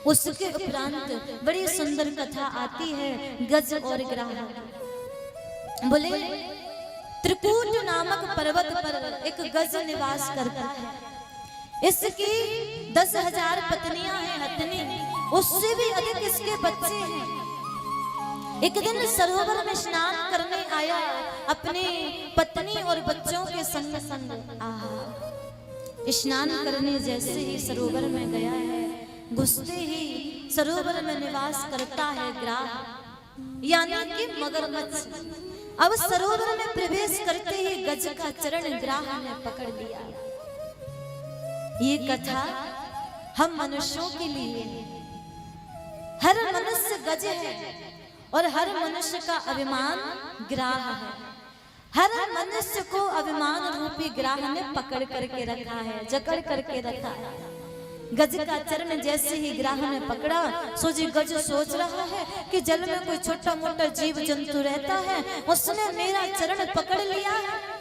उसके उपरांत बड़ी सुंदर कथा आती है गज और ग्राह। बोले त्रिकूट नामक पर्वत पर एक गज निवास करता है। इसकी 10,000 पत्नियां हैं हथनी, उससे भी अधिक इसके बच्चे हैं। एक दिन सरोवर में स्नान करने आया अपनी पत्नी और बच्चों के संग संग। स्नान करने जैसे ही सरोवर में गया है, घुसते ही सरोवर में निवास करता है ग्राह यानी कि मगरमच्छ। अब सरोवर में प्रवेश करते ही गज का चरण ग्राह ने पकड़ लिया। ये कथा हम मनुष्यों के लिए, हर मनुष्य गज है और हर मनुष्य का अभिमान ग्राह है। हर मनुष्य को अभिमान रूपी ग्राह ने पकड़ करके रखा है, जकड़ करके रखा है। गज का चरण जैसे ही ग्राह ने पकड़ा, सोची गज सोच रहा है कि जल में कोई छोटा मोटा जीव जंतु रहता है, उसने मेरा चरण पकड़ लिया है।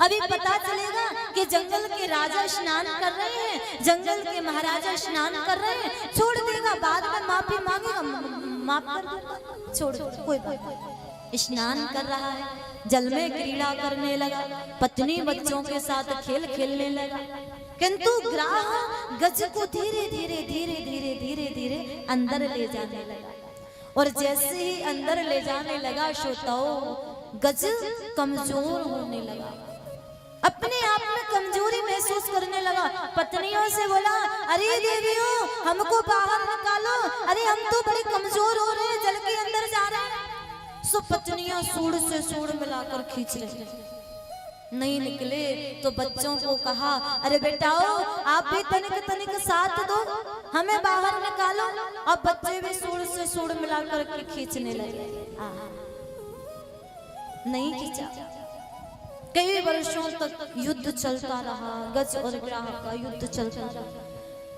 अभी पता चलेगा कि जंगल के राजा स्नान कर रहे हैं, जंगल के महाराजा स्नान कर रहे हैं, छोड़ देगा, बाद में माफी मांगेगा, माफ कर देगा, छोड़ कोई बात। स्नान कर रहा है, जल में क्रीड़ा करने लगा, पत्नी बच्चों के साथ खेल खेलने लगा, किंतु ग्राह गज को धीरे धीरे धीरे धीरे धीरे धीरे अंदर ले जाने लगा। और जैसे ही अंदर ले जाने लगा, श्रोताओं, गज कमजोर होने लगा, अपने आप में कमजोरी महसूस करने लगा। पत्नियों से बोला, अरे देवियों, हमको बाहर निकालो, अरे हम तो बड़े कमजोर हो रहे हैं, जल के अंदर जा रहे हैं। सो पत्नियां सूढ़ से सूढ़ मिलाकर खींच रही, नहीं निकले तो बच्चों को कहा, अरे बेटाओ, आप भी तनिक तनिक साथ दो, हमें बाहर निकालो। अब बच्चे भी सूढ़ से सूढ़ मिलाकर के खींचने लगे। नहीं खींचा। कई वर्षों तक युद्ध चलता रहा, गज और ग्राह का युद्ध चलता रहा,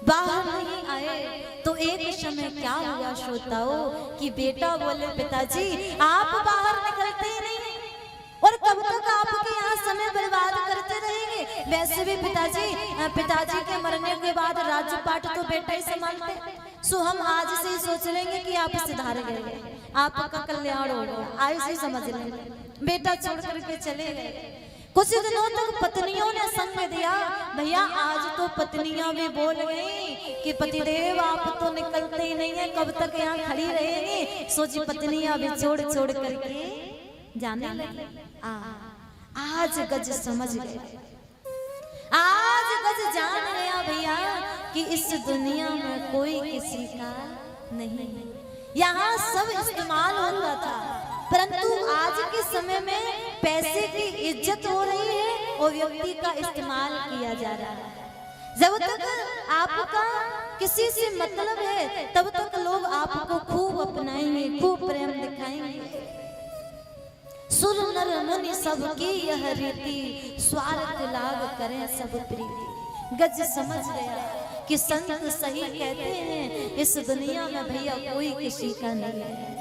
बाहर नहीं आए। तो एक समय क्या हुआ श्रोताओं कि बेटा बोले, पिताजी आप बाहर निकलते ही नहीं, और कब तक आपके यहाँ समय बर्बाद करते रहेंगे। वैसे भी पिताजी के मरने के बाद राज्य पाठ तो बेटा ही संभालते, सो हम आज से ही सोच लेंगे कि आप सुधार गए, आपका कल्याण हो गया, ऐसे ही समझ लेंगे। बेटा छोड़ करके चले गए। कुछ दिनों तक पत्नियों ने संग दिया। भैया आज तो पत्नियां भी बोल गई कि पतिदेव आप तो निकलते ही नहीं है, कब तक यहाँ खड़ी रहेंगी। सोची पत्नियां भी छोड़ छोड़ करके जाने लगी। आज गज समझ गए, आज गज जान गया भैया कि इस दुनिया में कोई किसी का नहीं है। यहाँ सब इस्तेमाल होता था, परंतु आज के समय में पैसे की इज्जत हो रही है और व्यक्ति का इस्तेमाल किया जा रहा है। जब तक आपका किसी से मतलब है, तब तक लोग आपको खूब अपनाएंगे, खूब प्रेम दिखाएंगे। सुर नर मुनि सबकी यह रीति, स्वार्थ लाग करें सब प्रीति। गज समझ गया कि संत सही कहते हैं, इस दुनिया में भैया कोई किसी का नहीं है,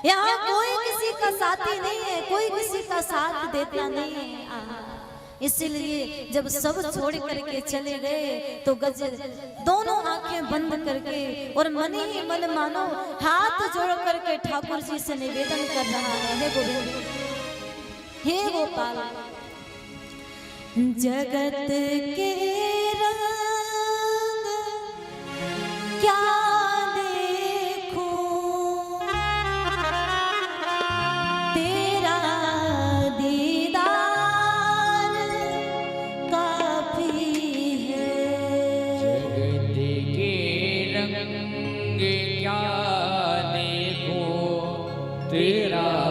यहाँ कोई किसी का साथी नहीं है, कोई किसी का साथ देता नहीं है। इसलिए जब सब छोड़ करके चले गए तो गज दोनों आंखें बंद करके और मन ही मन मानो हाथ जोड़ करके ठाकुर जी से निवेदन कर रहा है, हे गोविंद, हे गोपाल, जगत के रंग क्या तेरा